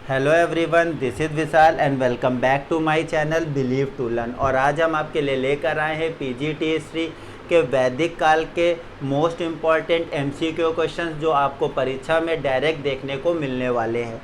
Hello everyone, this is Vishal and welcome back to my channel believe to learn. और आज हम आपके लिए लेकर आए हैं पीजीटी हिस्ट्री के वैदिक काल के मोस्ट इम्पॉर्टेंट एमसीक्यू क्वेश्चंस जो आपको परीक्षा में डायरेक्ट देखने को मिलने वाले हैं।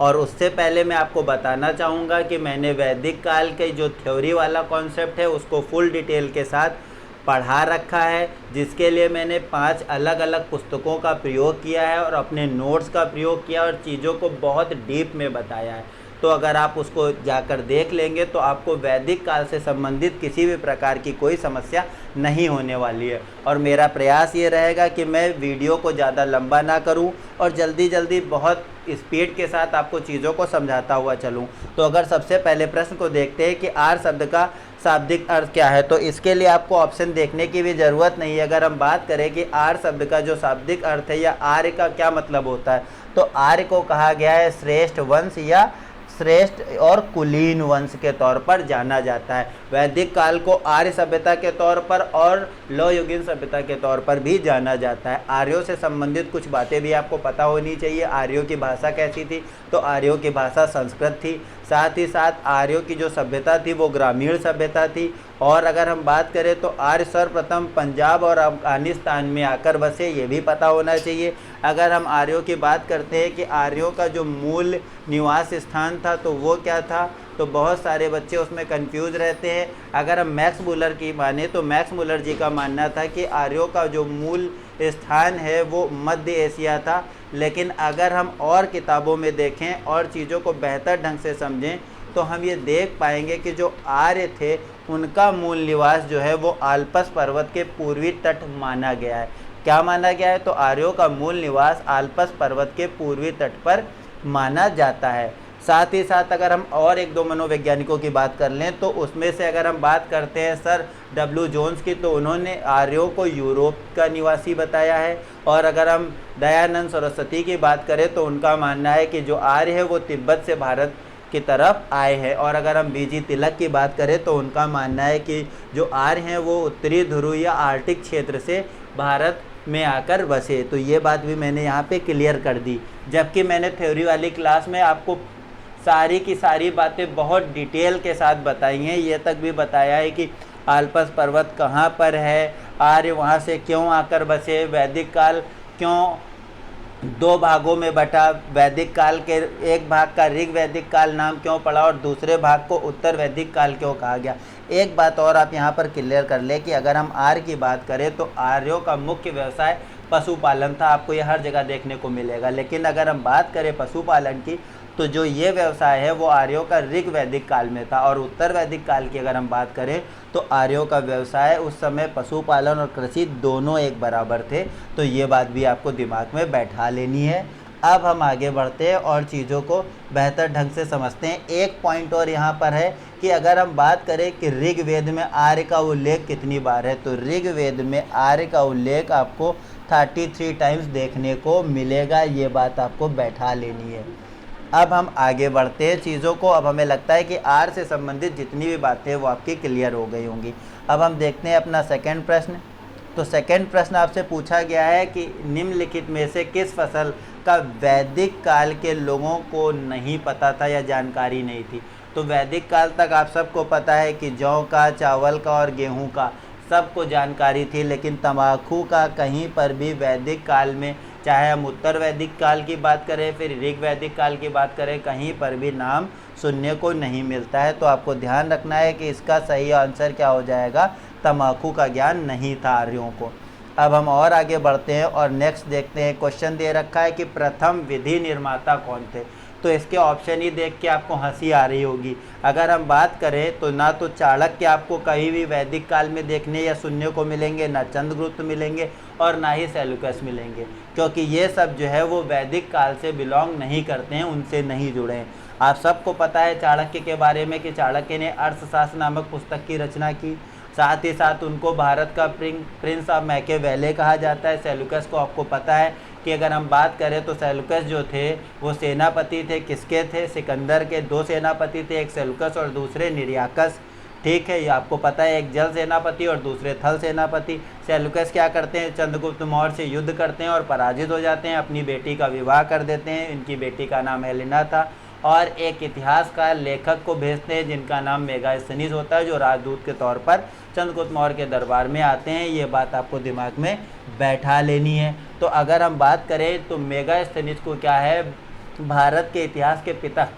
और उससे पहले मैं आपको बताना चाहूँगा कि मैंने वैदिक काल के जो थ्योरी वाला कॉन्सेप्ट है उसको फुल डिटेल के साथ पढ़ा रखा है, जिसके लिए मैंने 5 अलग अलग पुस्तकों का प्रयोग किया है और अपने नोट्स का प्रयोग किया और चीज़ों को बहुत डीप में बताया है। तो अगर आप उसको जाकर देख लेंगे तो आपको वैदिक काल से संबंधित किसी भी प्रकार की कोई समस्या नहीं होने वाली है। और मेरा प्रयास ये रहेगा कि मैं वीडियो को ज़्यादा लंबा ना करूं और जल्दी जल्दी बहुत स्पीड के साथ आपको चीज़ों को समझाता हुआ चलूं। तो अगर सबसे पहले प्रश्न को देखते हैं कि आर्य शब्द का शाब्दिक अर्थ क्या है, तो इसके लिए आपको ऑप्शन देखने की भी ज़रूरत नहीं है। अगर हम बात करें कि आर्य शब्द का जो शाब्दिक अर्थ है या आर्य का क्या मतलब होता है, तो आर्य को कहा गया है श्रेष्ठ वंश या श्रेष्ठ और कुलीन वंश के तौर पर जाना जाता है। वैदिक काल को आर्य सभ्यता के तौर पर और लौहयुगीन सभ्यता के तौर पर भी जाना जाता है। आर्यों से संबंधित कुछ बातें भी आपको पता होनी चाहिए। आर्यों की भाषा कैसी थी, तो आर्यों की भाषा संस्कृत थी। साथ ही साथ आर्यों की जो सभ्यता थी वो ग्रामीण सभ्यता थी। और अगर हम बात करें तो आर्य सर्वप्रथम पंजाब और अफगानिस्तान में आकर बसे, ये भी पता होना चाहिए। अगर हम आर्यों की बात करते हैं कि आर्यों का जो मूल निवास स्थान था तो वो क्या था, तो बहुत सारे बच्चे उसमें कंफ्यूज रहते हैं। अगर हम मैक्स मुलर की माने तो मैक्स मुलर जी का मानना था कि आर्यों का जो मूल स्थान है वो मध्य एशिया था। लेकिन अगर हम और किताबों में देखें और चीज़ों को बेहतर ढंग से समझें तो हम ये देख पाएंगे कि जो आर्य थे उनका मूल निवास जो है वो आल्पस पर्वत के पूर्वी तट माना गया है। क्या माना गया है, तो आर्यों का मूल निवास आल्पस पर्वत के पूर्वी तट पर माना जाता है। साथ ही साथ अगर हम और एक दो मनोवैज्ञानिकों की बात कर लें तो उसमें से अगर हम बात करते हैं सर डब्ल्यू जोन्स की, तो उन्होंने आर्यों को यूरोप का निवासी बताया है। और अगर हम दयानंद सरस्वती की बात करें तो उनका मानना है कि जो आर्य है वो तिब्बत से भारत की तरफ आए हैं। और अगर हम बीजी तिलक की बात करें तो उनका मानना है कि जो आर्य हैं वो उत्तरी ध्रुव या आर्कटिक क्षेत्र से भारत में आकर बसे। तो ये बात भी मैंने यहाँ पे क्लियर कर दी। जबकि मैंने थ्योरी वाली क्लास में आपको सारी की सारी बातें बहुत डिटेल के साथ बताई हैं। ये तक भी बताया है कि आल्पस पर्वत कहाँ पर है, आर्य वहाँ से क्यों आकर बसे, वैदिक काल क्यों दो भागों में बटा, वैदिक काल के एक भाग का ऋग वैदिक काल नाम क्यों पड़ा और दूसरे भाग को उत्तर वैदिक काल क्यों कहा गया। एक बात और आप यहाँ पर क्लियर कर ले कि अगर हम आर्य की बात करें तो आर्यों का मुख्य व्यवसाय पशुपालन था। आपको ये हर जगह देखने को मिलेगा। लेकिन अगर हम बात करें पशुपालन की तो जो ये व्यवसाय है वो आर्यों का ऋग वैदिक काल में था। और उत्तर वैदिक काल की अगर हम बात करें तो आर्यों का व्यवसाय उस समय पशुपालन और कृषि दोनों एक बराबर थे। तो ये बात भी आपको दिमाग में बैठा लेनी है। अब हम आगे बढ़ते हैं और चीज़ों को बेहतर ढंग से समझते हैं। एक पॉइंट और यहाँ पर है कि अगर हम बात करें कि ऋग्वेद में आर्य का उल्लेख कितनी बार है, तो ऋग्वेद में आर्य का उल्लेख आपको 33 टाइम्स देखने को मिलेगा। ये बात आपको बैठा लेनी है। अब हम आगे बढ़ते हैं चीज़ों को। अब हमें लगता है कि आर्य से संबंधित जितनी भी बातें वो आपकी क्लियर हो गई होंगी। अब हम देखते हैं अपना सेकंड प्रश्न। तो सेकंड प्रश्न आपसे पूछा गया है कि निम्नलिखित में से किस फसल का वैदिक काल के लोगों को नहीं पता था या जानकारी नहीं थी। तो वैदिक काल तक आप सबको पता है कि जौ का, चावल का और गेहूँ का सबको जानकारी थी। लेकिन तंबाकू का कहीं पर भी वैदिक काल में, चाहे हम उत्तर वैदिक काल की बात करें फिर ऋग वैदिक काल की बात करें, कहीं पर भी नाम सुनने को नहीं मिलता है। तो आपको ध्यान रखना है कि इसका सही आंसर क्या हो जाएगा, तंबाकू का ज्ञान नहीं था आर्यों को। अब हम और आगे बढ़ते हैं और नेक्स्ट देखते हैं। क्वेश्चन दे रखा है कि प्रथम विधि निर्माता कौन थे। तो इसके ऑप्शन ही देख के आपको हंसी आ रही होगी। अगर हम बात करें तो ना तो चाणक्य आपको कहीं भी वैदिक काल में देखने या सुनने को मिलेंगे, ना चंद्रगुप्त मिलेंगे और ना ही सेल्यूकस मिलेंगे, क्योंकि ये सब जो है वो वैदिक काल से बिलोंग नहीं करते हैं, उनसे नहीं जुड़े हैं। आप सबको पता है चाणक्य के बारे में कि चाणक्य ने अर्थशास्त्र नामक पुस्तक की रचना की। साथ ही साथ उनको भारत का प्रिंस ऑफ मैकियावेली कहा जाता है। सेल्यूकस को आपको पता है कि अगर हम बात करें तो सेल्यूकस जो थे वो सेनापति थे। किसके थे, सिकंदर के। दो सेनापति थे, एक सेल्यूकस और दूसरे निर्याकस। ठीक है, ये आपको पता है, एक जल सेनापति और दूसरे थल सेनापति। सेल्यूकस क्या करते हैं, चंद्रगुप्त मौर्य से युद्ध करते हैं और पराजित हो जाते हैं, अपनी बेटी का विवाह कर देते हैं। इनकी बेटी का नाम हेलेना था। और एक इतिहासकार लेखक को भेजते हैं जिनका नाम मेगास्थनीज होता है, जो राजदूत के तौर पर चंद्रगुप्त मौर्य के दरबार में आते हैं। ये बात आपको दिमाग में बैठा लेनी है। तो अगर हम बात करें तो मेगास्थनीज को क्या है, भारत के इतिहास के पिता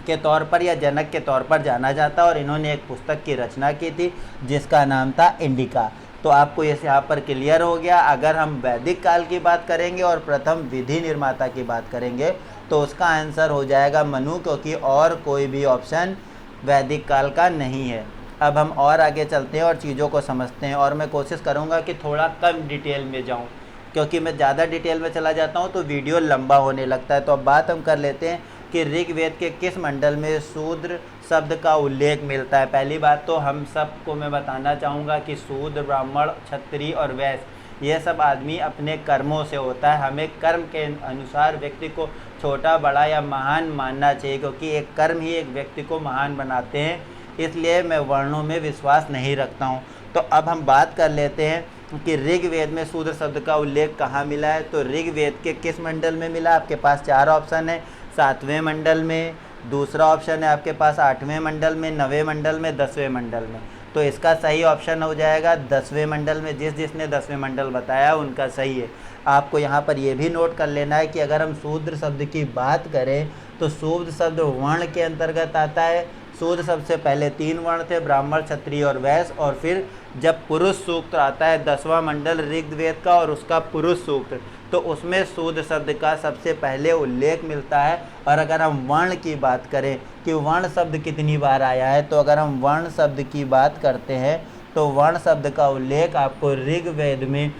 के तौर पर या जनक के तौर पर जाना जाता है, और इन्होंने एक पुस्तक की रचना की थी जिसका नाम था इंडिका। तो आपको ये यहाँ पर क्लियर हो गया। अगर हम वैदिक काल की बात करेंगे और प्रथम विधि निर्माता की बात करेंगे तो उसका आंसर हो जाएगा मनु, क्योंकि और कोई भी ऑप्शन वैदिक काल का नहीं है। अब हम और आगे चलते हैं और चीज़ों को समझते हैं, और मैं कोशिश करूँगा कि थोड़ा कम डिटेल में जाऊँ, क्योंकि मैं ज़्यादा डिटेल में चला जाता हूँ तो वीडियो लंबा होने लगता है। तो अब बात हम कर लेते हैं कि ऋग्वेद के किस मंडल में शूद्र शब्द का उल्लेख मिलता है। पहली बात तो हम सबको मैं बताना चाहूँगा कि शूद्र, ब्राह्मण, क्षत्रिय और वैश्य ये सब आदमी अपने कर्मों से होता है। हमें कर्म के अनुसार व्यक्ति को छोटा, बड़ा या महान मानना चाहिए, क्योंकि एक कर्म ही एक व्यक्ति को महान बनाते हैं। इसलिए मैं वर्णों में विश्वास नहीं रखता हूँ। तो अब हम बात कर लेते हैं कि ऋग्वेद में शूद्र शब्द का उल्लेख कहाँ मिला है। तो ऋग्वेद के किस मंडल में मिला, आपके पास 4 ऑप्शन है। 7वें मंडल में, दूसरा ऑप्शन है आपके पास 8वें मंडल में, 9वें मंडल में, 10वें मंडल में। तो इसका सही ऑप्शन हो जाएगा 10वें मंडल में। जिसने 10वें मंडल बताया उनका सही है। आपको यहाँ पर यह भी नोट कर लेना है कि अगर हम शूद्र शब्द की बात करें तो शूद्र शब्द वर्ण के अंतर्गत आता है। शूद्र सबसे पहले 3 वर्ण थे, ब्राह्मण, क्षत्रिय और वैश्य, और फिर जब पुरुष सूक्त आता है 10वां मंडल ऋग्वेद का और उसका पुरुष सूक्त, तो उसमें शूद्र शब्द का सबसे पहले उल्लेख मिलता है। और अगर हम वर्ण की बात करें कि वर्ण शब्द कितनी बार आया है, तो अगर हम वर्ण शब्द की बात करते हैं तो वर्ण शब्द का उल्लेख आपको ऋग्वेद में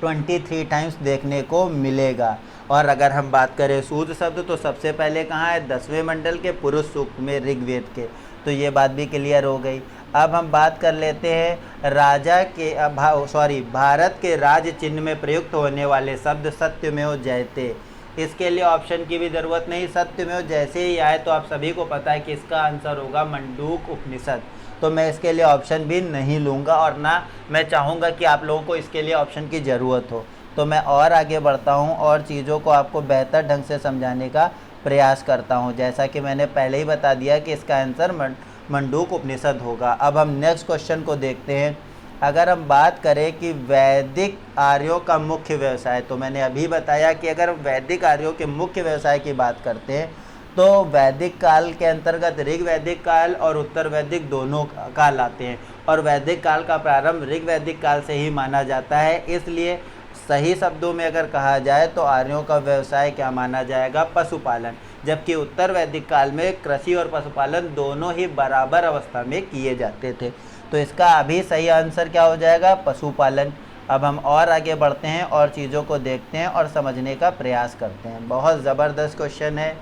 23 टाइम्स देखने को मिलेगा। और अगर हम बात करें शूद्र शब्द तो सबसे पहले कहाँ है, 10वें मंडल के पुरुष सूक्त में ऋग्वेद के। तो ये बात भी क्लियर हो गई। अब हम बात कर लेते हैं राजा के भारत के राज चिन्ह में प्रयुक्त होने वाले शब्द सत्यमेव जयते। इसके लिए ऑप्शन की भी ज़रूरत नहीं, सत्यमेव जैसे ही आए तो आप सभी को पता है कि इसका आंसर होगा मंडूक उपनिषद। तो मैं इसके लिए ऑप्शन भी नहीं लूँगा, और ना मैं चाहूँगा कि आप लोगों को इसके लिए ऑप्शन की ज़रूरत हो। तो मैं और आगे बढ़ता हूँ और चीज़ों को आपको बेहतर ढंग से समझाने का प्रयास करता हूँ। जैसा कि मैंने पहले ही बता दिया कि इसका आंसर मंडूक उपनिषद होगा। अब हम नेक्स्ट क्वेश्चन को देखते हैं। अगर हम बात करें कि वैदिक आर्यों का मुख्य व्यवसाय, तो मैंने अभी बताया कि अगर वैदिक आर्यों के मुख्य व्यवसाय की बात करते हैं तो वैदिक काल के अंतर्गत ऋग्वैदिक काल और उत्तर वैदिक दोनों काल आते हैं, और वैदिक काल का प्रारंभ ऋग्वैदिक काल से ही माना जाता है। इसलिए सही शब्दों में अगर कहा जाए तो आर्यों का व्यवसाय क्या माना जाएगा, पशुपालन। जबकि उत्तर वैदिक काल में कृषि और पशुपालन दोनों ही बराबर अवस्था में किए जाते थे। तो इसका अभी सही आंसर क्या हो जाएगा, पशुपालन। अब हम और आगे बढ़ते हैं और चीज़ों को देखते हैं और समझने का प्रयास करते हैं। बहुत ज़बरदस्त क्वेश्चन है।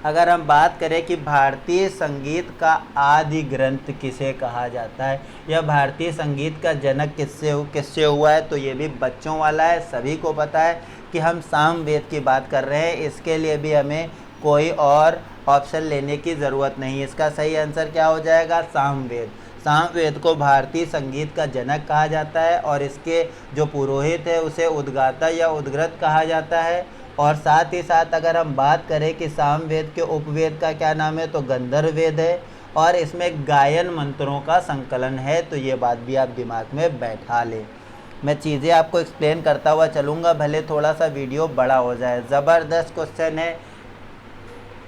अगर हम बात करें कि भारतीय संगीत का आदि ग्रंथ किसे कहा जाता है, या भारतीय संगीत का जनक किससे हुआ है, तो ये भी बच्चों वाला है। सभी को पता है कि हम सामवेद की बात कर रहे हैं। इसके लिए भी हमें कोई और ऑप्शन लेने की ज़रूरत नहीं। इसका सही आंसर क्या हो जाएगा, सामवेद। सामवेद को भारतीय संगीत का जनक कहा जाता है, और इसके जो पुरोहित है उसे उद्गाता या उद्ग्रत कहा जाता है। और साथ ही साथ अगर हम बात करें कि सामवेद के उपवेद का क्या नाम है, तो गंधर्व वेद है, और इसमें गायन मंत्रों का संकलन है। तो ये बात भी आप दिमाग में बैठा लें। मैं चीज़ें आपको एक्सप्लेन करता हुआ चलूँगा, भले थोड़ा सा वीडियो बड़ा हो जाए। ज़बरदस्त क्वेश्चन है।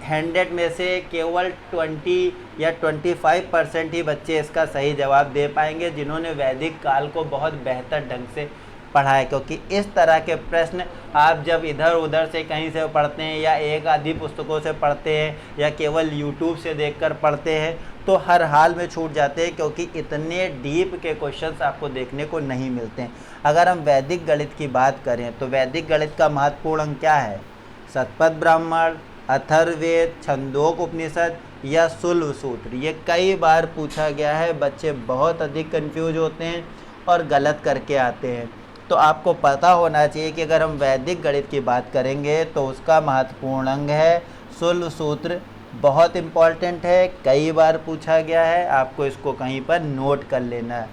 100 में से केवल 20 या 25% ही बच्चे इसका सही जवाब दे पाएंगे, जिन्होंने वैदिक काल को बहुत बेहतर ढंग से पढ़ा है। क्योंकि इस तरह के प्रश्न आप जब इधर उधर से कहीं से पढ़ते हैं, या एक आधी पुस्तकों से पढ़ते हैं, या केवल यूट्यूब से देखकर पढ़ते हैं, तो हर हाल में छूट जाते हैं, क्योंकि इतने डीप के क्वेश्चंस आपको देखने को नहीं मिलते हैं। अगर हम वैदिक गणित की बात करें तो वैदिक गणित का महत्वपूर्ण अंक क्या है, शतपथ ब्राह्मण, अथर्ववेद, छंदोक उपनिषद या शुल्ब सूत्र। ये कई बार पूछा गया है। बच्चे बहुत अधिक कंफ्यूज होते हैं और गलत करके आते हैं। तो आपको पता होना चाहिए कि अगर हम वैदिक गणित की बात करेंगे तो उसका महत्वपूर्ण अंग है शुल्ब सूत्र। बहुत इम्पॉर्टेंट है, कई बार पूछा गया है, आपको इसको कहीं पर नोट कर लेना है।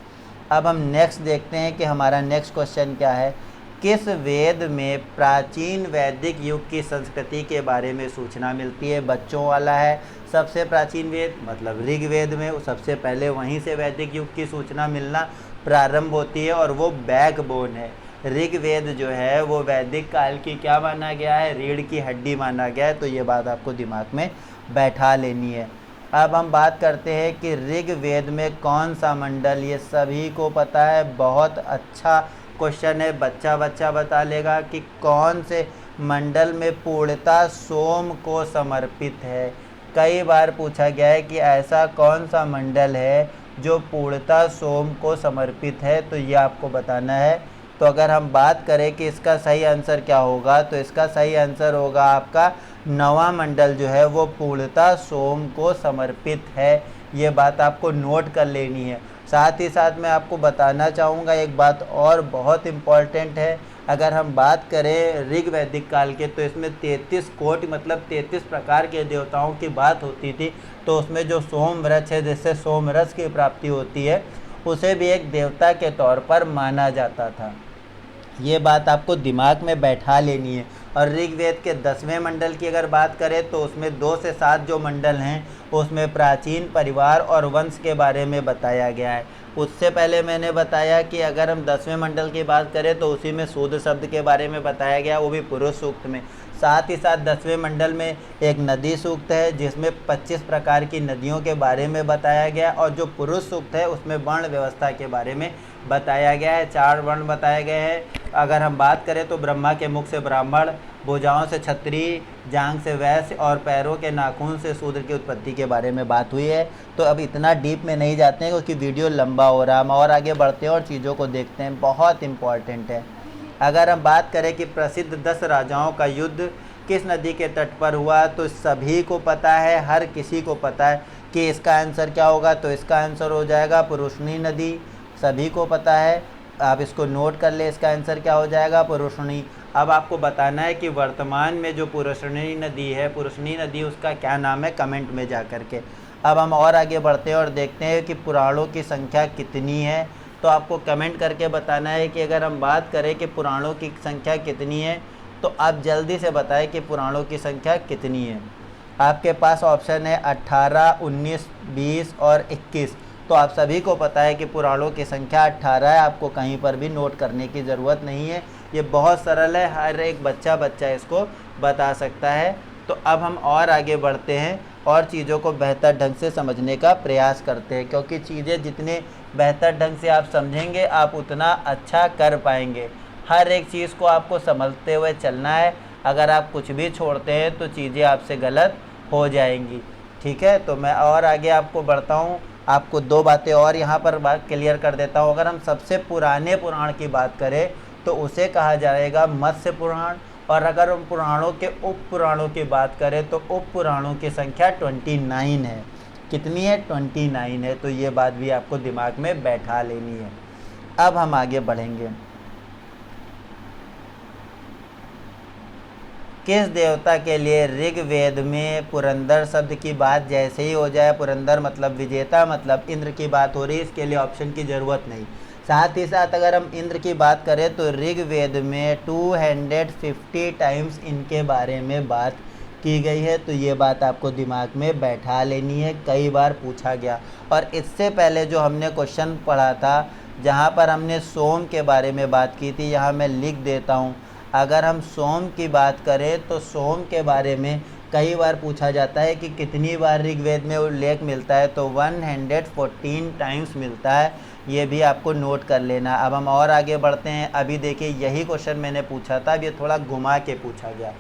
अब हम नेक्स्ट देखते हैं कि हमारा नेक्स्ट क्वेश्चन क्या है। किस वेद में प्राचीन वैदिक युग की संस्कृति के बारे में सूचना मिलती है? बच्चों वाला है। सबसे प्राचीन वेद मतलब ऋग्वेद में सबसे पहले वहीं से वैदिक युग की सूचना मिलना प्रारंभ होती है और वो बैकबोन है। ऋग्वेद जो है वो वैदिक काल की क्या माना गया है? रीढ़ की हड्डी माना गया है। तो ये बात आपको दिमाग में बैठा लेनी है। अब हम बात करते हैं कि ऋग्वेद में कौन सा मंडल, ये सभी को पता है, बहुत अच्छा क्वेश्चन है। बच्चा बता लेगा कि कौन से मंडल में पूर्णता सोम को समर्पित है। कई बार पूछा गया है कि ऐसा कौन सा मंडल है जो पूर्णता सोम को समर्पित है, तो ये आपको बताना है। तो अगर हम बात करें कि इसका सही आंसर क्या होगा, तो इसका सही आंसर होगा आपका नवा मंडल जो है वो पूर्णता सोम को समर्पित है। ये बात आपको नोट कर लेनी है। साथ ही साथ मैं आपको बताना चाहूँगा एक बात और बहुत इम्पॉर्टेंट है। अगर हम बात करें ऋग्वैदिक काल के, तो इसमें 33 कोटि मतलब 33 प्रकार के देवताओं की बात होती थी। तो उसमें जो सोम वृक्ष है, जिससे सोम रस की प्राप्ति होती है, उसे भी एक देवता के तौर पर माना जाता था। ये बात आपको दिमाग में बैठा लेनी है। और ऋग्वेद के 10वें मंडल की अगर बात करें तो उसमें 2 से 7 जो मंडल हैं उसमें प्राचीन परिवार और वंश के बारे में बताया गया है। उससे पहले मैंने बताया कि अगर हम 10वें मंडल की बात करें तो उसी में शूद्र शब्द के बारे में बताया गया, वो भी पुरुष सूक्त में। साथ ही साथ 10वें मंडल में एक नदी सूक्त है जिसमें 25 प्रकार की नदियों के बारे में बताया गया, और जो पुरुष सूक्त है उसमें वर्ण व्यवस्था के बारे में बताया गया है। 4 वर्ण बताए गए हैं। अगर हम बात करें तो ब्रह्मा के मुख से ब्राह्मण, भुजाओं से क्षत्रिय, जांघ से वैश्य और पैरों के नाखून से शूद्र की उत्पत्ति के बारे में बात हुई है। तो अब इतना डीप में नहीं जाते हैं क्योंकि वीडियो लंबा हो रहा है। हम और आगे बढ़ते हैं और चीज़ों को देखते हैं, बहुत इम्पॉर्टेंट है। अगर हम बात करें कि प्रसिद्ध 10 राजाओं का युद्ध किस नदी के तट पर हुआ, तो सभी को पता है, हर किसी को पता है कि इसका आंसर क्या होगा। तो इसका आंसर हो जाएगा पुरुषनी नदी, सभी को पता है। आप इसको नोट कर ले, इसका आंसर क्या हो जाएगा? पुरुषनी। अब आपको बताना है कि वर्तमान में जो पुरुषनी नदी है, पुरुषनी नदी उसका क्या नाम है, कमेंट में जा कर के। अब हम और आगे बढ़ते हैं और देखते हैं कि पुराणों की संख्या कितनी है। तो आपको कमेंट करके बताना है कि अगर हम बात करें कि पुराणों की संख्या कितनी है, तो आप जल्दी से बताएं कि पुराणों की संख्या कितनी है। आपके पास ऑप्शन है 18, 19, 20 और 21। तो आप सभी को पता है कि पुराणों की संख्या 18 है। आपको कहीं पर भी नोट करने की ज़रूरत नहीं है, ये बहुत सरल है, हर एक बच्चा इसको बता सकता है। तो अब हम और आगे बढ़ते हैं और चीज़ों को बेहतर ढंग से समझने का प्रयास करते हैं, क्योंकि चीज़ें जितने बेहतर ढंग से आप समझेंगे आप उतना अच्छा कर पाएंगे। हर एक चीज़ को आपको समझते हुए चलना है। अगर आप कुछ भी छोड़ते हैं तो चीज़ें आपसे गलत हो जाएंगी। ठीक है, तो मैं और आगे आपको बढ़ता हूँ। आपको 2 बातें और यहाँ पर बात क्लियर कर देता हूँ। अगर हम सबसे पुराने पुराण की बात करें तो उसे कहा जाएगा मत्स्य पुराण, और अगर हम पुराणों के उप पुराणों की बात करें तो उप पुराणों की संख्या 29 है। कितनी है? 29 है। तो ये बात भी आपको दिमाग में बैठा लेनी है। अब हम आगे बढ़ेंगे। किस देवता के लिए ऋग्वेद में पुरंदर शब्द की बात जैसे ही हो जाए, पुरंदर मतलब विजेता, मतलब इंद्र की बात हो रही है, इसके लिए ऑप्शन की ज़रूरत नहीं। साथ ही साथ अगर हम इंद्र की बात करें तो ऋग्वेद में 250 टाइम्स इनके बारे में बात की गई है। तो ये बात आपको दिमाग में बैठा लेनी है, कई बार पूछा गया। और इससे पहले जो हमने क्वेश्चन पढ़ा था जहाँ पर हमने सोम के बारे में बात की थी, यहाँ मैं लिख देता हूँ। अगर हम सोम की बात करें तो सोम के बारे में कई बार पूछा जाता है कि कितनी बार ऋग्वेद में उल्लेख मिलता है, तो 114 टाइम्स मिलता है। ये भी आपको नोट कर लेना। अब हम और आगे बढ़ते हैं। अभी देखिए यही क्वेश्चन मैंने पूछा था, अब ये थोड़ा घुमा के पूछा गया।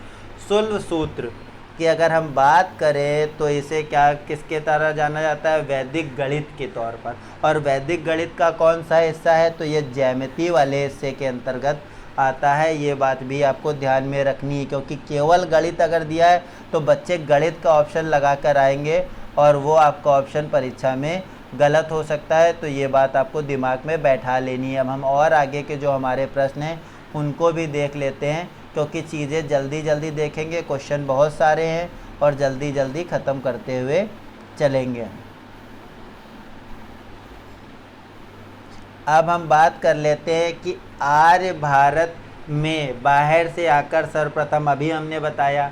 शुल्ब सूत्र की अगर हम बात करें तो इसे क्या किसके तरह जाना जाता है? वैदिक गणित के तौर पर। और वैदिक गणित का कौन सा हिस्सा है? तो ये ज्यामिति वाले हिस्से के अंतर्गत आता है। ये बात भी आपको ध्यान में रखनी है, क्योंकि केवल गणित अगर दिया है तो बच्चे गणित का ऑप्शन लगा कर आएंगे और वो आपका ऑप्शन परीक्षा में गलत हो सकता है। तो ये बात आपको दिमाग में बैठा लेनी है। अब हम और आगे के जो हमारे प्रश्न हैं उनको भी देख लेते हैं, क्योंकि चीज़ें जल्दी जल्दी देखेंगे, क्वेश्चन बहुत सारे हैं और जल्दी जल्दी ख़त्म करते हुए चलेंगे। अब हम बात कर लेते हैं कि आर्य भारत में बाहर से आकर सर्वप्रथम, अभी हमने बताया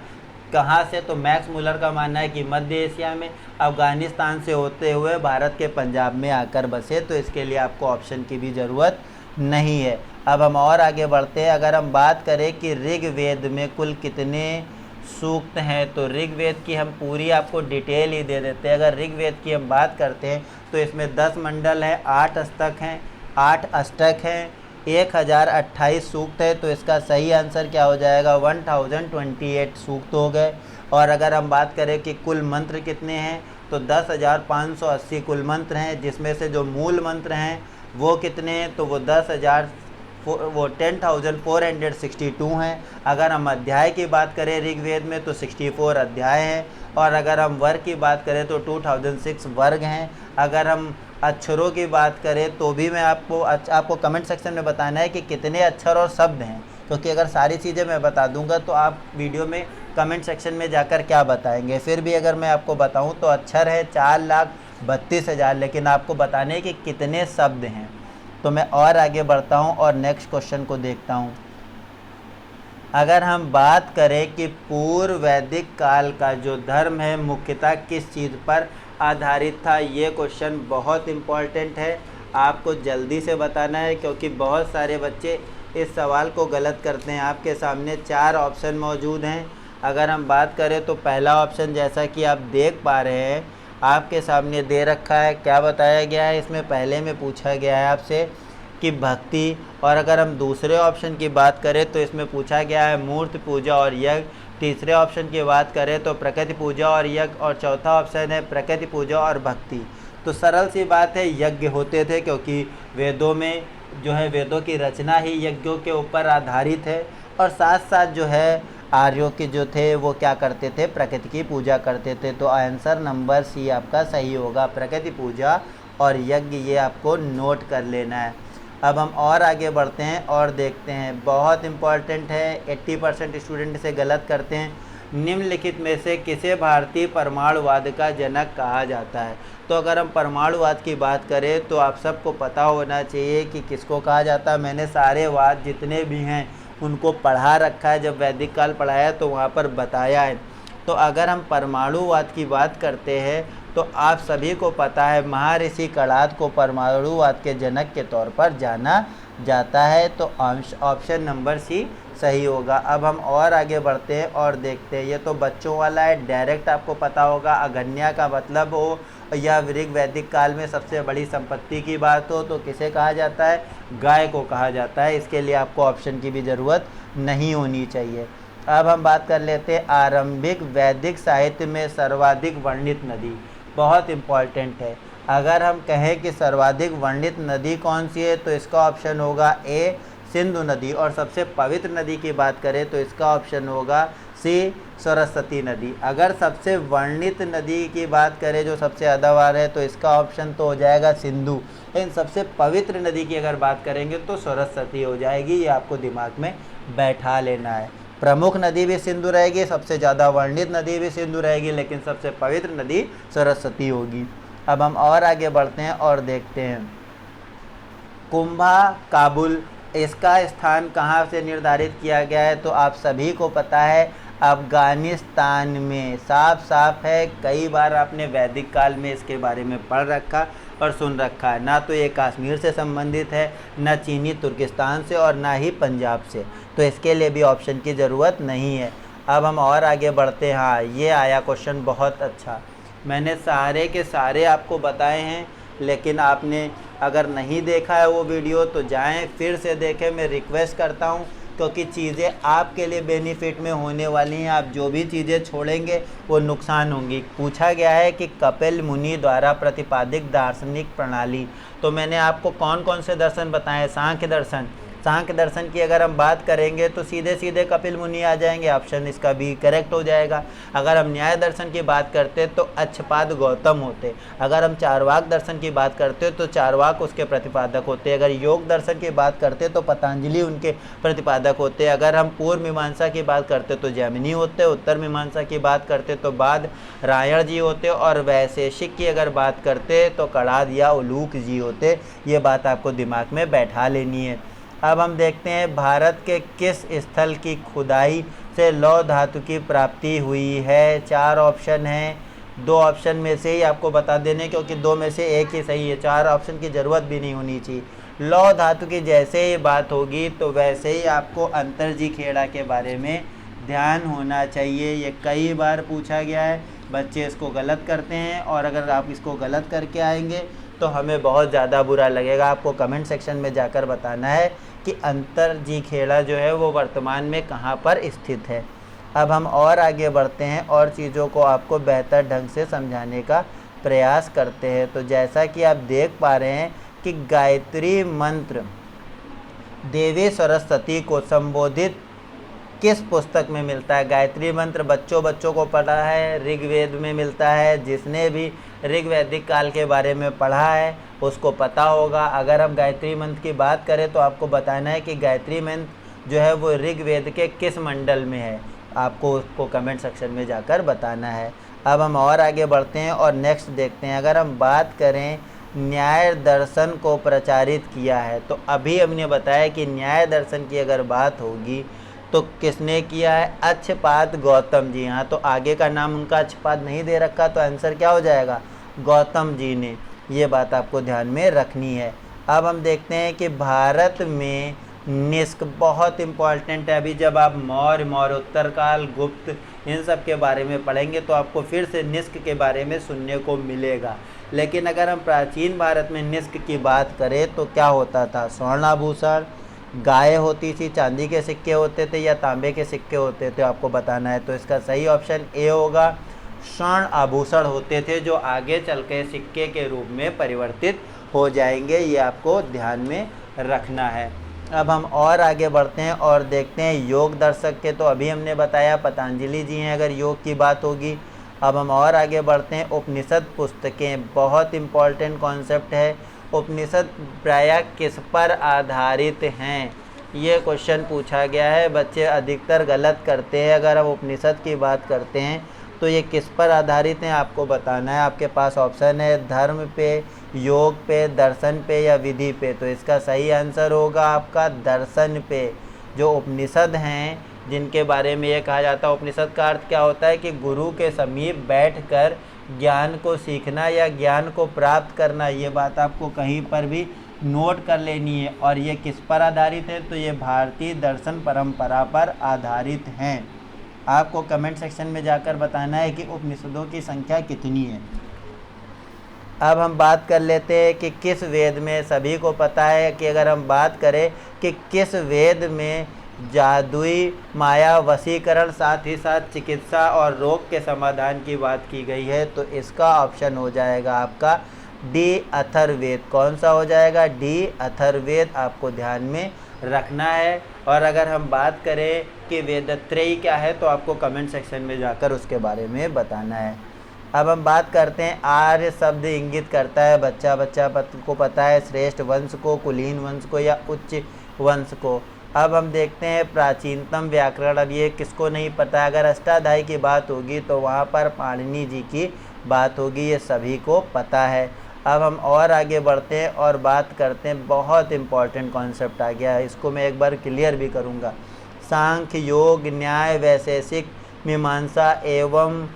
कहाँ से, तो मैक्स मुलर का मानना है कि मध्य एशिया में, अफ़गानिस्तान से होते हुए भारत के पंजाब में आकर बसे। तो इसके लिए आपको ऑप्शन की भी ज़रूरत नहीं है। अब हम और आगे बढ़ते हैं। अगर हम बात करें कि ऋग्वेद में कुल कितने सूक्त हैं, तो ऋग्वेद की हम पूरी आपको डिटेल ही दे देते हैं। अगर ऋग्वेद की हम बात करते हैं तो इसमें 10 मंडल है, 8 अष्टक हैं, 1028 सूक्त है। तो इसका सही आंसर क्या हो जाएगा, 1028 सूक्त हो गए। और अगर हम बात करें कि कुल मंत्र कितने हैं, तो 10,580 कुल मंत्र हैं, जिसमें से जो मूल मंत्र हैं वो कितने हैं, तो वो 10,462 हैं। अगर हम अध्याय की बात करें ऋग्वेद में तो 64 अध्याय हैं। और अगर हम वर्ग की बात करें तो 2006 वर्ग हैं। अगर हम अक्षरों की बात करें तो भी मैं आपको कमेंट सेक्शन में बताना है कि कितने अक्षर और शब्द हैं, क्योंकि अगर सारी चीज़ें मैं बता दूंगा तो आप वीडियो में कमेंट सेक्शन में जाकर क्या बताएंगे। फिर भी अगर मैं आपको बताऊं तो अक्षर है 4,32,000, लेकिन आपको बताने कि कितने शब्द हैं। तो मैं और आगे बढ़ता हूं और नेक्स्ट क्वेश्चन को देखता हूं। अगर हम बात करें कि पूर्व वैदिक काल का जो धर्म है मुख्यतः किस चीज़ पर आधारित था, ये क्वेश्चन बहुत इम्पॉर्टेंट है, आपको जल्दी से बताना है, क्योंकि बहुत सारे बच्चे इस सवाल को गलत करते हैं। आपके सामने 4 ऑप्शन मौजूद हैं। अगर हम बात करें तो पहला ऑप्शन, जैसा कि आप देख पा रहे हैं आपके सामने दे रखा है, क्या बताया गया है इसमें, पहले में पूछा गया है आपसे कि भक्ति। और अगर हम दूसरे ऑप्शन की बात करें तो इसमें पूछा गया है मूर्ति पूजा और यज्ञ। तीसरे ऑप्शन की बात करें तो प्रकृति पूजा और यज्ञ, और चौथा ऑप्शन है प्रकृति पूजा और भक्ति। तो सरल सी बात है, यज्ञ होते थे, क्योंकि वेदों में जो है वेदों की रचना ही यज्ञों के ऊपर आधारित है। और साथ साथ जो है आर्यों के जो थे वो क्या करते थे, प्रकृति की पूजा करते थे। तो आंसर नंबर सी आपका सही होगा, प्रकृति पूजा और यज्ञ, ये आपको नोट कर लेना है। अब हम और आगे बढ़ते हैं और देखते हैं, बहुत इम्पॉर्टेंट है, 80% स्टूडेंट इसे गलत करते हैं। निम्नलिखित में से किसे भारतीय परमाणुवाद का जनक कहा जाता है। तो अगर हम परमाणुवाद की बात करें तो आप सबको पता होना चाहिए कि किसको कहा जाता है। मैंने सारे वाद जितने भी हैं उनको पढ़ा रखा है, जब वैदिक काल पढ़ाया तो वहाँ पर बताया है। तो अगर हम परमाणुवाद की बात करते हैं तो आप सभी को पता है महर्षि कणाद को परमाणुवाद के जनक के तौर पर जाना जाता है। तो ऑप्शन नंबर सी सही होगा। अब हम और आगे बढ़ते हैं और देखते हैं, ये तो बच्चों वाला है, डायरेक्ट आपको पता होगा। अगन्या का मतलब हो या ऋग वैदिक काल में सबसे बड़ी संपत्ति की बात हो तो किसे कहा जाता है, गाय को कहा जाता है। इसके लिए आपको ऑप्शन की भी ज़रूरत नहीं होनी चाहिए। अब हम बात कर लेते हैं आरंभिक वैदिक साहित्य में सर्वाधिक वर्णित नदी, बहुत इम्पॉर्टेंट है। अगर हम कहें कि सर्वाधिक वर्णित नदी कौन सी है तो इसका ऑप्शन होगा ए सिंधु नदी। और सबसे पवित्र नदी की बात करें तो इसका ऑप्शन होगा सी सरस्वती नदी। अगर सबसे वर्णित नदी की बात करें जो सबसे ज़्यादा बार है तो इसका ऑप्शन तो हो जाएगा सिंधु। लेकिन सबसे पवित्र नदी की अगर बात करेंगे तो सरस्वती हो जाएगी, ये आपको दिमाग में बैठा लेना है। प्रमुख नदी भी सिंधु रहेगी, सबसे ज़्यादा वर्णित नदी भी सिंधु रहेगी, लेकिन सबसे पवित्र नदी सरस्वती होगी। अब हम और आगे बढ़ते हैं और देखते हैं कुंभा काबुल, इसका स्थान कहाँ से निर्धारित किया गया है। तो आप सभी को पता है अफ़गानिस्तान में, साफ साफ है, कई बार आपने वैदिक काल में इसके बारे में पढ़ रखा और सुन रखा है। ना तो ये कश्मीर से संबंधित है, ना चीनी तुर्किस्तान से, और ना ही पंजाब से। तो इसके लिए भी ऑप्शन की ज़रूरत नहीं है। अब हम और आगे बढ़ते हैं। हाँ, ये आया क्वेश्चन बहुत अच्छा, मैंने सारे के सारे आपको बताए हैं, लेकिन आपने अगर नहीं देखा है वो वीडियो तो जाएं फिर से देखें, मैं रिक्वेस्ट करता हूं, क्योंकि चीज़ें आपके लिए बेनिफिट में होने वाली हैं। आप जो भी चीज़ें छोड़ेंगे वो नुकसान होंगी। पूछा गया है कि कपिल मुनि द्वारा प्रतिपादित दार्शनिक प्रणाली, तो मैंने आपको कौन कौन से दर्शन बताए, सांख्य दर्शन। सांख्य दर्शन की अगर हम बात करेंगे तो सीधे सीधे कपिल मुनि आ जाएंगे, ऑप्शन इसका भी करेक्ट हो जाएगा। अगर हम न्याय दर्शन की बात करते तो अच्छपाद गौतम होते। अगर हम चारवाक दर्शन की बात करते तो चारवाक उसके प्रतिपादक होते। अगर योग दर्शन की बात करते तो पतंजलि उनके प्रतिपादक होते। अगर हम पूर्व मीमांसा की बात करते तो जैमिनी होते। उत्तर मीमांसा की बात करते तो बाद रायण जी होते। और वैशेषिक की अगर बात करते तो कणाद या उलूक जी होते। ये बात आपको दिमाग में बैठा लेनी है। अब हम देखते हैं भारत के किस स्थल की खुदाई से लौह धातु की प्राप्ति हुई है। 4 ऑप्शन हैं, 2 ऑप्शन में से ही आपको बता देने, क्योंकि 2 में से एक ही सही है, 4 ऑप्शन की ज़रूरत भी नहीं होनी चाहिए। लौह धातु की जैसे ही बात होगी तो वैसे ही आपको अंतर्जी खेड़ा के बारे में ध्यान होना चाहिए। ये कई बार पूछा गया है, बच्चे इसको गलत करते हैं, और अगर आप इसको गलत करके आएंगे तो हमें बहुत ज़्यादा बुरा लगेगा। आपको कमेंट सेक्शन में जाकर बताना है कि अंतर्जी खेड़ा जो है वो वर्तमान में कहाँ पर स्थित है। अब हम और आगे बढ़ते हैं और चीज़ों को आपको बेहतर ढंग से समझाने का प्रयास करते हैं। तो जैसा कि आप देख पा रहे हैं कि गायत्री मंत्र देवी सरस्वती को संबोधित किस पुस्तक में मिलता है। गायत्री मंत्र बच्चों को पढ़ा है, ऋग्वेद में मिलता है। जिसने भी ऋग्वैदिक काल के बारे में पढ़ा है उसको पता होगा। अगर हम गायत्री मंत्र की बात करें तो आपको बताना है कि गायत्री मंत्र जो है वो ऋग्वेद के किस मंडल में है, आपको उसको कमेंट सेक्शन में जाकर बताना है। अब हम और आगे बढ़ते हैं और नेक्स्ट देखते हैं। अगर हम बात करें न्याय दर्शन को प्रचारित किया है, तो अभी हमने बताया कि न्याय दर्शन की अगर बात होगी तो किसने किया है, अच्छपाद गौतम जी। हाँ, तो आगे का नाम उनका अच्छपाद नहीं दे रखा, तो आंसर क्या हो जाएगा, गौतम जी ने। ये बात आपको ध्यान में रखनी है। अब हम देखते हैं कि भारत में निष्क बहुत इम्पॉर्टेंट है। अभी जब आप मौर्य उत्तरकाल, गुप्त, इन सब के बारे में पढ़ेंगे तो आपको फिर से निष्क के बारे में सुनने को मिलेगा। लेकिन अगर हम प्राचीन भारत में निष्क की बात करें तो क्या होता था, स्वर्णाभूषण, गाय होती थी, चांदी के सिक्के होते थे या तांबे के सिक्के होते थे, आपको बताना है। तो इसका सही ऑप्शन ए होगा, स्वर्ण आभूषण होते थे जो आगे चल के सिक्के के रूप में परिवर्तित हो जाएंगे। ये आपको ध्यान में रखना है। अब हम और आगे बढ़ते हैं और देखते हैं योग दर्शक के, तो अभी हमने बताया पतंजलि जी हैं अगर योग की बात होगी। अब हम और आगे बढ़ते हैं उपनिषद पुस्तकें, बहुत इम्पॉर्टेंट कॉन्सेप्ट है। उपनिषद प्रायः किस पर आधारित हैं, ये क्वेश्चन पूछा गया है। बच्चे अधिकतर गलत करते हैं। अगर हम उपनिषद की बात करते हैं तो ये किस पर आधारित हैं, आपको बताना है। आपके पास ऑप्शन है धर्म पे, योग पे, दर्शन पे या विधि पे। तो इसका सही आंसर होगा आपका दर्शन पे। जो उपनिषद हैं जिनके बारे में ये कहा जाता है, उपनिषद का अर्थ क्या होता है कि गुरु के समीप बैठकर ज्ञान को सीखना या ज्ञान को प्राप्त करना। ये बात आपको कहीं पर भी नोट कर लेनी है। और ये किस पर आधारित है, तो ये भारतीय दर्शन परंपरा पर आधारित हैं। आपको कमेंट सेक्शन में जाकर बताना है कि उपनिषदों की संख्या कितनी है। अब हम बात कर लेते हैं कि किस वेद में, सभी को पता है कि अगर हम बात करें कि किस वेद में जादुई माया, वशीकरण, साथ ही साथ चिकित्सा और रोग के समाधान की बात की गई है, तो इसका ऑप्शन हो जाएगा आपका डी अथर्ववेद। कौन सा हो जाएगा, डी अथर्ववेद, आपको ध्यान में रखना है। और अगर हम बात करें कि वेदत्रयी क्या है तो आपको कमेंट सेक्शन में जाकर उसके बारे में बताना है। अब हम बात करते हैं आर्य शब्द इंगित करता है, बच्चा को पता है, श्रेष्ठ वंश को, कुलीन वंश को या उच्च वंश को। अब हम देखते हैं प्राचीनतम व्याकरण। अब ये किसको नहीं पता, अगर अष्टाध्यायी की बात होगी तो वहाँ पर पाणिनि जी की बात होगी, ये सभी को पता है। अब हम और आगे बढ़ते हैं और बात करते हैं, बहुत इम्पॉर्टेंट कॉन्सेप्ट आ गया है, इसको मैं एक बार क्लियर भी करूँगा। सांख्य, योग, न्याय, वैशेषिक, मीमांसा एवं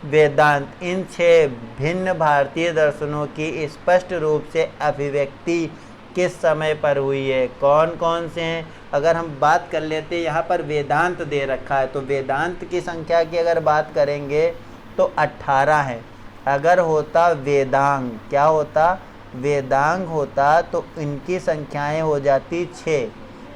वेदांत, इन 6 भिन्न भारतीय दर्शनों की स्पष्ट रूप से अभिव्यक्ति किस समय पर हुई है, कौन कौन से हैं। अगर हम बात कर लेते हैं, यहाँ पर वेदांत दे रखा है, तो वेदांत की संख्या की अगर बात करेंगे तो 18 है। अगर होता वेदांग, क्या होता, वेदांग होता तो इनकी संख्याएं हो जाती 6।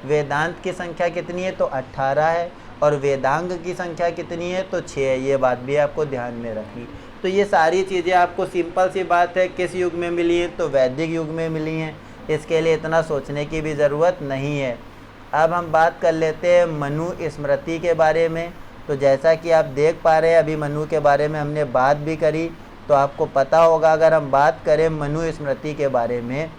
वेदांत की संख्या कितनी है, तो 18 है, और वेदांग की संख्या कितनी है, तो 6 है। ये बात भी आपको ध्यान में रखनी। तो ये सारी चीज़ें आपको सिंपल सी बात है किस युग में मिली है, तो वैदिक युग में मिली हैं। इसके लिए इतना सोचने की भी ज़रूरत नहीं है। अब हम बात कर लेते हैं मनु स्मृति के बारे में। तो जैसा कि आप देख पा रहे हैं अभी मनु के बारे में हमने बात भी करी, तो आपको पता होगा। अगर हम बात करें मनु स्मृति के बारे में,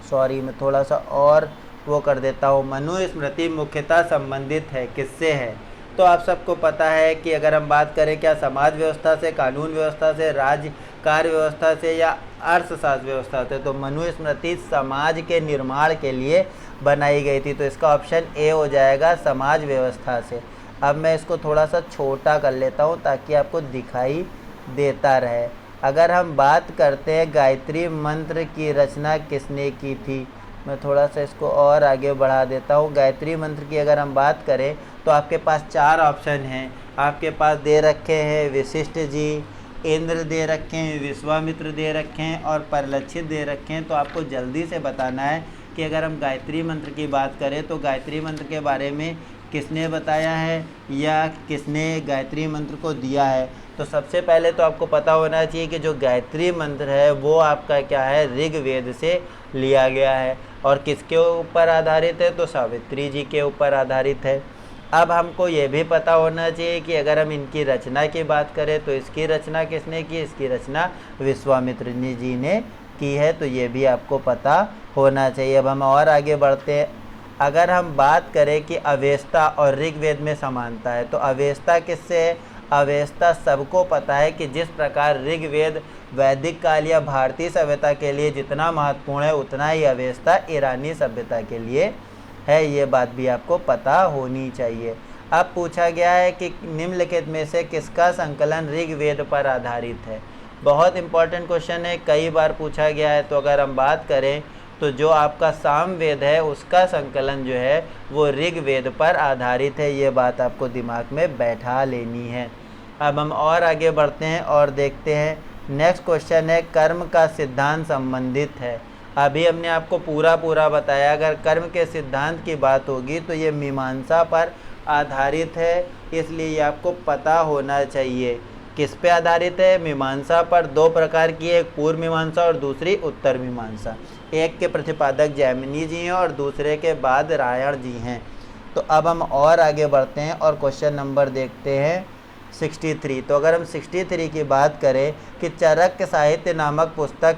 सॉरी मैं थोड़ा सा और वो कर देता हूँ। मनु स्मृति मुख्यतः संबंधित है किससे है, तो आप सबको पता है कि अगर हम बात करें क्या समाज व्यवस्था से, कानून व्यवस्था से, राज्य कार्य व्यवस्था से या अर्थशास्त्र व्यवस्था से? तो मनुस्मृति समाज के निर्माण के लिए बनाई गई थी। तो इसका ऑप्शन ए हो जाएगा, समाज व्यवस्था से। अब मैं इसको थोड़ा सा छोटा कर लेता हूँ ताकि आपको दिखाई देता रहे। अगर हम बात करते हैं गायत्री मंत्र की रचना किसने की थी, मैं थोड़ा सा इसको और आगे बढ़ा देता हूँ। गायत्री मंत्र की अगर हम बात करें तो आपके पास 4 ऑप्शन हैं। आपके पास दे रखे हैं वशिष्ठ जी, इंद्र दे रखे हैं, विश्वामित्र दे रखे हैं और परलक्षित दे रखे हैं। तो आपको जल्दी से बताना है कि अगर हम गायत्री मंत्र की बात करें तो गायत्री मंत्र के बारे में किसने बताया है या किसने गायत्री मंत्र को दिया है। तो सबसे पहले तो आपको पता होना चाहिए कि जो गायत्री मंत्र है वो आपका क्या है, ऋग्वेद से लिया गया है। और किसके ऊपर आधारित है, तो सावित्री जी के ऊपर आधारित है। अब हमको ये भी पता होना चाहिए कि अगर हम इनकी रचना की बात करें तो इसकी रचना किसने की, इसकी रचना विश्वामित्र जी ने की है। तो ये भी आपको पता होना चाहिए। अब हम और आगे बढ़ते हैं। अगर हम बात करें कि अवेस्ता और ऋग्वेद में समानता है, तो अवेस्ता किससे है? अवेस्ता सबको पता है कि जिस प्रकार ऋग्वेद वैदिक काल या भारतीय सभ्यता के लिए जितना महत्वपूर्ण है, उतना ही अवेस्ता ईरानी सभ्यता के लिए है। ये बात भी आपको पता होनी चाहिए। अब पूछा गया है कि निम्नलिखित में से किसका संकलन ऋग्वेद पर आधारित है। बहुत इंपॉर्टेंट क्वेश्चन है, कई बार पूछा गया है। तो अगर हम बात करें तो जो आपका सामवेद है उसका संकलन जो है वो ऋग्वेद पर आधारित है। ये बात आपको दिमाग में बैठा लेनी है। अब हम और आगे बढ़ते हैं और देखते हैं। नेक्स्ट क्वेश्चन है, कर्म का सिद्धांत संबंधित है। अभी हमने आपको पूरा बताया। अगर कर्म के सिद्धांत की बात होगी तो ये मीमांसा पर आधारित है, इसलिए ये आपको पता होना चाहिए। किस पे आधारित है? मीमांसा पर। 2 प्रकार की है, एक पूर्व मीमांसा और दूसरी उत्तर मीमांसा। एक के प्रतिपादक जैमिनी जी हैं और दूसरे के बाद रायण जी हैं। तो अब हम और आगे बढ़ते हैं और क्वेश्चन नंबर देखते हैं 63। तो अगर हम 63 की बात करें कि चाणक्य साहित्य नामक पुस्तक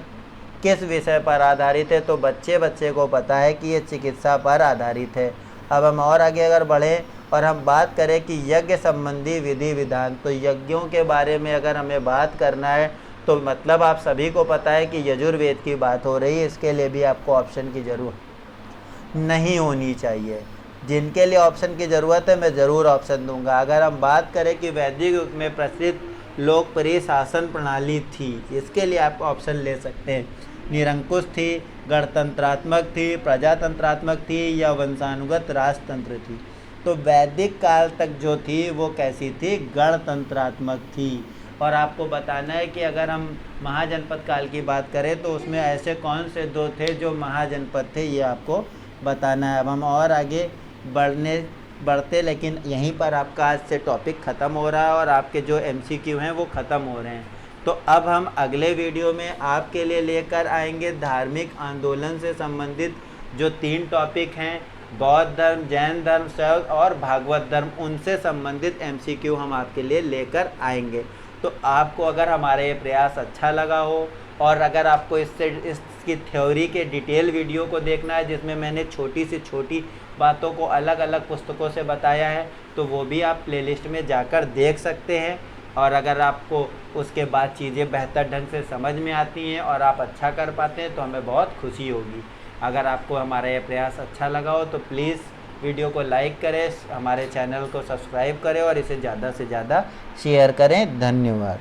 किस विषय पर आधारित है, तो बच्चे को पता है कि ये चिकित्सा पर आधारित है। अब हम और आगे अगर बढ़ें और हम बात करें कि यज्ञ संबंधी विधि विधान, तो यज्ञों के बारे में अगर हमें बात करना है तो मतलब आप सभी को पता है कि यजुर्वेद की बात हो रही है। इसके लिए भी आपको ऑप्शन की ज़रूरत नहीं होनी चाहिए। जिनके लिए ऑप्शन की ज़रूरत है मैं ज़रूर ऑप्शन दूंगा। अगर हम बात करें कि वैदिक युग में प्रसिद्ध लोकप्रिय शासन प्रणाली थी, इसके लिए आप ऑप्शन ले सकते हैं। निरंकुश थी, गणतंत्रात्मक थी, प्रजातंत्रात्मक थी या वंशानुगत राजतंत्र थी। तो वैदिक काल तक जो थी वो कैसी थी, गणतंत्रात्मक थी। और आपको बताना है कि अगर हम महाजनपद काल की बात करें तो उसमें ऐसे कौन से 2 थे जो महाजनपद थे, ये आपको बताना है। अब हम और आगे बढ़ते, लेकिन यहीं पर आपका आज से टॉपिक ख़त्म हो रहा है और आपके जो MCQ हैं वो ख़त्म हो रहे हैं। तो अब हम अगले वीडियो में आपके लिए लेकर आएंगे धार्मिक आंदोलन से संबंधित जो 3 टॉपिक हैं, बौद्ध धर्म, जैन धर्म, शैव और भागवत धर्म, उनसे संबंधित MCQ हम आपके लिए लेकर आएंगे। तो आपको अगर हमारा ये प्रयास अच्छा लगा हो और अगर आपको इसकी थ्योरी के डिटेल वीडियो को देखना है जिसमें मैंने छोटी से छोटी बातों को अलग अलग पुस्तकों से बताया है, तो वो भी आप प्लेलिस्ट में जाकर देख सकते हैं। और अगर आपको उसके बाद चीज़ें बेहतर ढंग से समझ में आती हैं और आप अच्छा कर पाते हैं तो हमें बहुत खुशी होगी। अगर आपको हमारा ये प्रयास अच्छा लगा हो तो प्लीज़ वीडियो को लाइक करें, हमारे चैनल को सब्सक्राइब करें और इसे ज़्यादा से ज़्यादा शेयर करें। धन्यवाद।